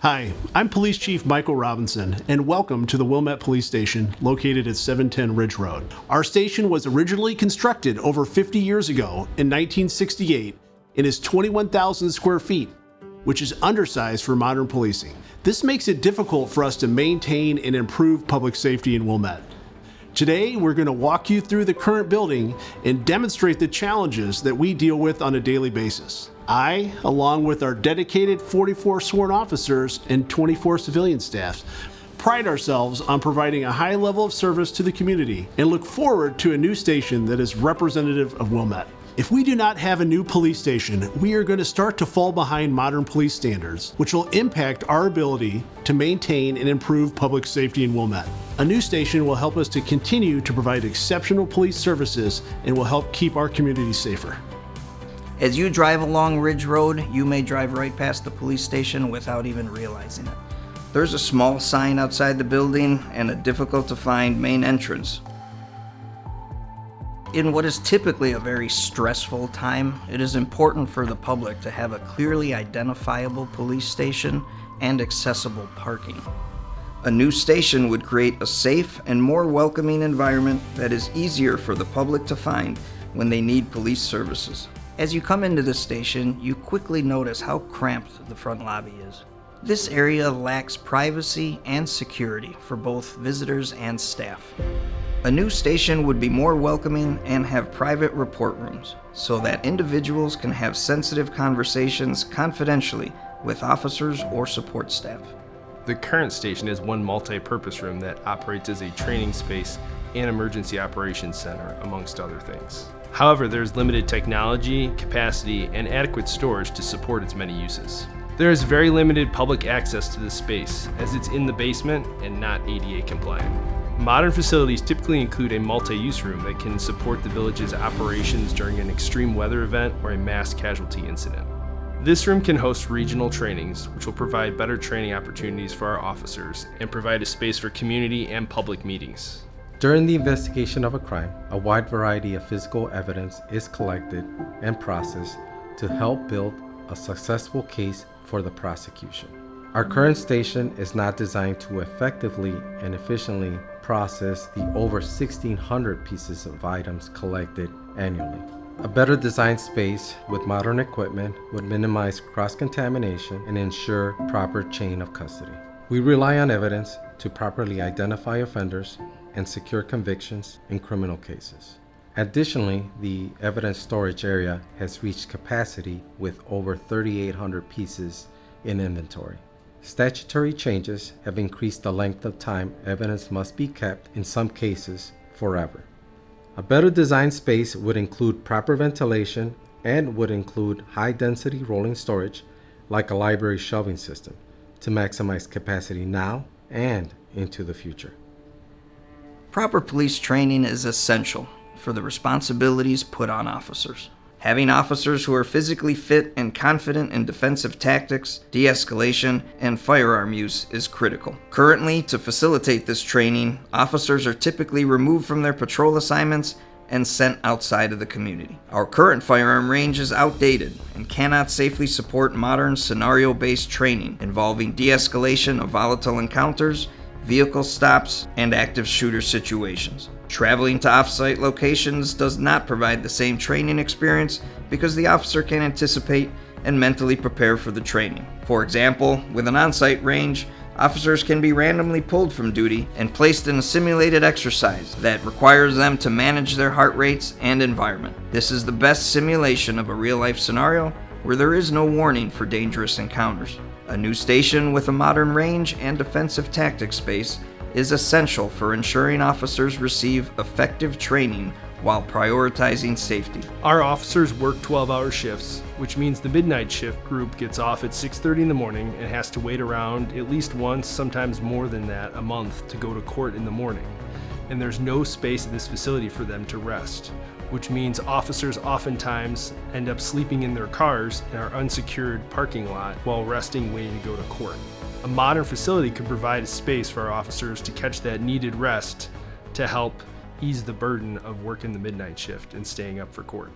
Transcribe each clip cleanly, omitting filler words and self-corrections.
Hi, I'm Police Chief Michael Robinson, and welcome to the Wilmette Police Station located at 710 Ridge Road. Our station was originally constructed over 50 years ago in 1968 and is 21,000 square feet, which is undersized for modern policing. This makes it difficult for us to maintain and improve public safety in Wilmette. Today, we're going to walk you through the current building and demonstrate the challenges that we deal with on a daily basis. I, along with our dedicated 44 sworn officers and 24 civilian staffs, pride ourselves on providing a high level of service to the community and look forward to a new station that is representative of Wilmette. If we do not have a new police station, we are going to start to fall behind modern police standards, which will impact our ability to maintain and improve public safety in Wilmette. A new station will help us to continue to provide exceptional police services and will help keep our community safer. As you drive along Ridge Road, you may drive right past the police station without even realizing it. There's a small sign outside the building and a difficult to find main entrance. In what is typically a very stressful time, it is important for the public to have a clearly identifiable police station and accessible parking. A new station would create a safe and more welcoming environment that is easier for the public to find when they need police services. As you come into the station, you quickly notice how cramped the front lobby is. This area lacks privacy and security for both visitors and staff. A new station would be more welcoming and have private report rooms so that individuals can have sensitive conversations confidentially with officers or support staff. The current station is one multi-purpose room that operates as a training space and emergency operations center, amongst other things. However, there's limited technology, capacity, and adequate storage to support its many uses. There is very limited public access to this space, as it's in the basement and not ADA compliant. Modern facilities typically include a multi-use room that can support the village's operations during an extreme weather event or a mass casualty incident. This room can host regional trainings, which will provide better training opportunities for our officers and provide a space for community and public meetings. During the investigation of a crime, a wide variety of physical evidence is collected and processed to help build a successful case for the prosecution. Our current station is not designed to effectively and efficiently process the over 1,600 pieces of items collected annually. A better designed space with modern equipment would minimize cross-contamination and ensure proper chain of custody. We rely on evidence to properly identify offenders and secure convictions in criminal cases. Additionally, the evidence storage area has reached capacity with over 3,800 pieces in inventory. Statutory changes have increased the length of time evidence must be kept, in some cases, forever. A better designed space would include proper ventilation and would include high-density rolling storage like a library shelving system to maximize capacity now and into the future. Proper police training is essential for the responsibilities put on officers. Having officers who are physically fit and confident in defensive tactics, de-escalation, and firearm use is critical. Currently, to facilitate this training, officers are typically removed from their patrol assignments and sent outside of the community. Our current firearm range is outdated and cannot safely support modern scenario-based training involving de-escalation of volatile encounters, vehicle stops, and active shooter situations. Traveling to off-site locations does not provide the same training experience because the officer can anticipate and mentally prepare for the training. For example, with an on-site range, officers can be randomly pulled from duty and placed in a simulated exercise that requires them to manage their heart rates and environment. This is the best simulation of a real-life scenario where there is no warning for dangerous encounters. A new station with a modern range and defensive tactics space is essential for ensuring officers receive effective training while prioritizing safety. Our officers work 12-hour shifts, which means the midnight shift group gets off at 6:30 in the morning and has to wait around at least once, sometimes more than that, a month to go to court in the morning. And there's no space in this facility for them to rest, which means officers oftentimes end up sleeping in their cars in our unsecured parking lot while resting waiting to go to court. A modern facility could provide a space for our officers to catch that needed rest to help ease the burden of working the midnight shift and staying up for court.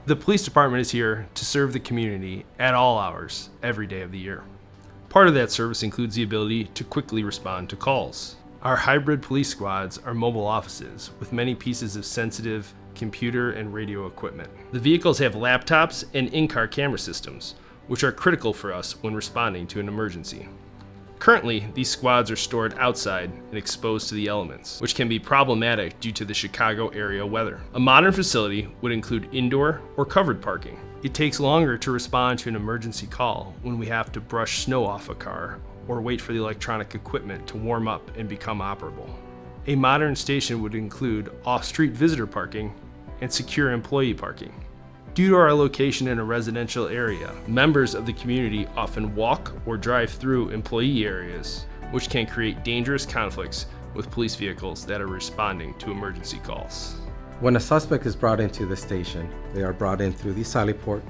The police department is here to serve the community at all hours, every day of the year. Part of that service includes the ability to quickly respond to calls. Our hybrid police squads are mobile offices with many pieces of sensitive computer and radio equipment. The vehicles have laptops and in-car camera systems, which are critical for us when responding to an emergency. Currently, these squads are stored outside and exposed to the elements, which can be problematic due to the Chicago area weather. A modern facility would include indoor or covered parking. It takes longer to respond to an emergency call when we have to brush snow off a car or wait for the electronic equipment to warm up and become operable. A modern station would include off-street visitor parking and secure employee parking. Due to our location in a residential area, members of the community often walk or drive through employee areas, which can create dangerous conflicts with police vehicles that are responding to emergency calls. When a suspect is brought into the station, they are brought in through the sally port,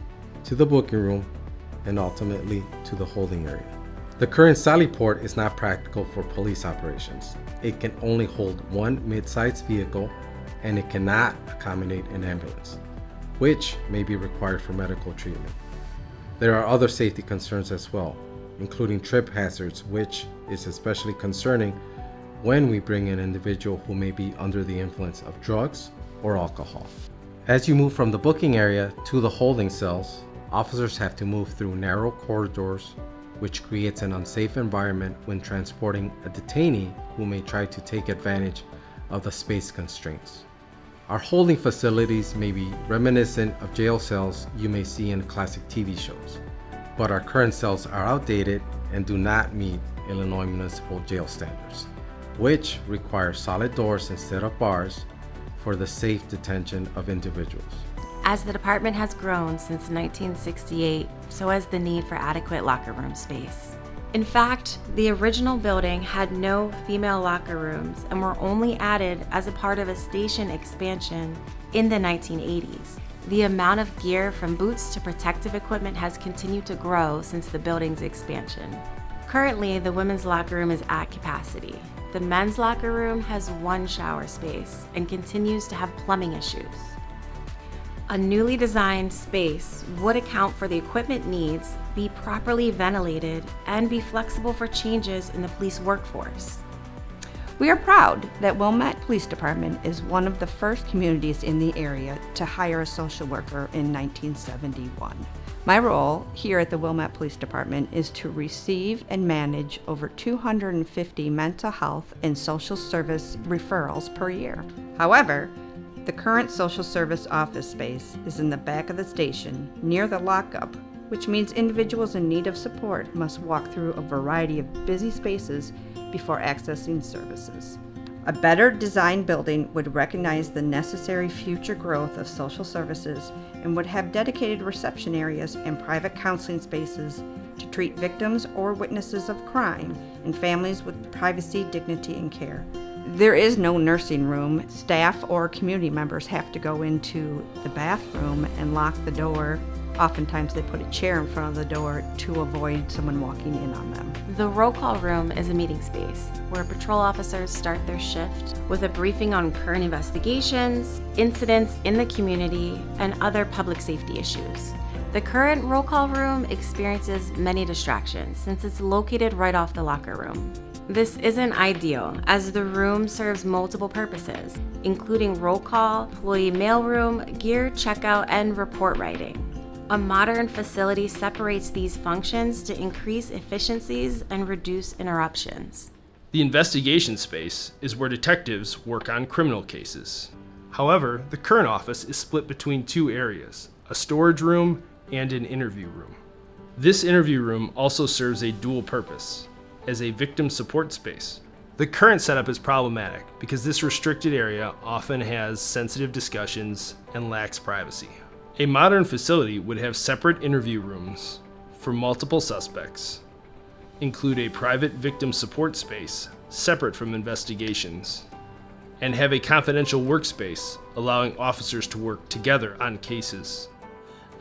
to the booking room, and ultimately to the holding area. The current sally port is not practical for police operations. It can only hold one mid-sized vehicle, and it cannot accommodate an ambulance, which may be required for medical treatment. There are other safety concerns as well, including trip hazards, which is especially concerning when we bring an individual who may be under the influence of drugs or alcohol. As you move from the booking area to the holding cells, officers have to move through narrow corridors, which creates an unsafe environment when transporting a detainee who may try to take advantage of the space constraints. Our holding facilities may be reminiscent of jail cells you may see in classic TV shows, but our current cells are outdated and do not meet Illinois municipal jail standards, which require solid doors instead of bars for the safe detention of individuals. As the department has grown since 1968, so has the need for adequate locker room space. In fact, the original building had no female locker rooms and were only added as a part of a station expansion in the 1980s. The amount of gear from boots to protective equipment has continued to grow since the building's expansion. Currently, the women's locker room is at capacity. The men's locker room has one shower space and continues to have plumbing issues. A newly designed space would account for the equipment needs, be properly ventilated, and be flexible for changes in the police workforce. We are proud that Wilmette Police Department is one of the first communities in the area to hire a social worker in 1971. My role here at the Wilmette Police Department is to receive and manage over 250 mental health and social service referrals per year. However, the current social service office space is in the back of the station near the lockup, which means individuals in need of support must walk through a variety of busy spaces before accessing services. A better designed building would recognize the necessary future growth of social services and would have dedicated reception areas and private counseling spaces to treat victims or witnesses of crime and families with privacy, dignity, and care. There is no nursing room. Staff or community members have to go into the bathroom and lock the door. Oftentimes they put a chair in front of the door to avoid someone walking in on them. The roll call room is a meeting space where patrol officers start their shift with a briefing on current investigations, incidents in the community, and other public safety issues. The current roll call room experiences many distractions since it's located right off the locker room. This isn't ideal, as the room serves multiple purposes, including roll call, employee mailroom, gear checkout, and report writing. A modern facility separates these functions to increase efficiencies and reduce interruptions. The investigation space is where detectives work on criminal cases. However, the current office is split between two areas, a storage room and an interview room. This interview room also serves a dual purpose, as a victim support space. The current setup is problematic because this restricted area often has sensitive discussions and lacks privacy. A modern facility would have separate interview rooms for multiple suspects, include a private victim support space separate from investigations, and have a confidential workspace allowing officers to work together on cases.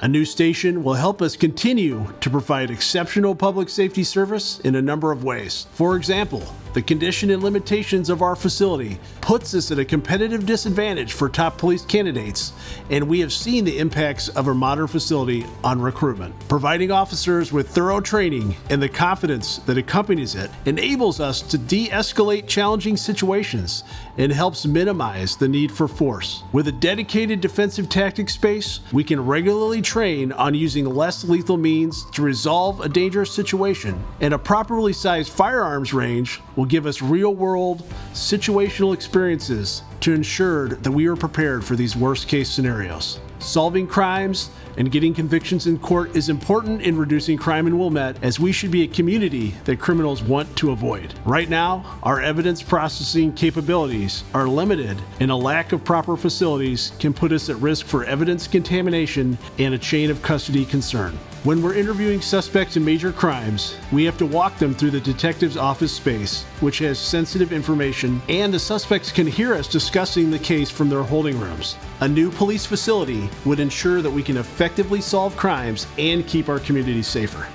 A new station will help us continue to provide exceptional public safety service in a number of ways. For example, The condition and limitations of our facility puts us at a competitive disadvantage for top police candidates, and we have seen the impacts of our modern facility on recruitment. Providing officers with thorough training and the confidence that accompanies it enables us to de-escalate challenging situations and helps minimize the need for force. With a dedicated defensive tactics space, we can regularly train on using less lethal means to resolve a dangerous situation, and a properly sized firearms range will give us real-world situational experiences to ensure that we are prepared for these worst-case scenarios. Solving crimes and getting convictions in court is important in reducing crime in Wilmette, as we should be a community that criminals want to avoid. Right now, our evidence processing capabilities are limited, and a lack of proper facilities can put us at risk for evidence contamination and a chain of custody concern. When we're interviewing suspects in major crimes, we have to walk them through the detective's office space, which has sensitive information, and the suspects can hear us discussing the case from their holding rooms. A new police facility would ensure that we can effectively solve crimes and keep our community safer.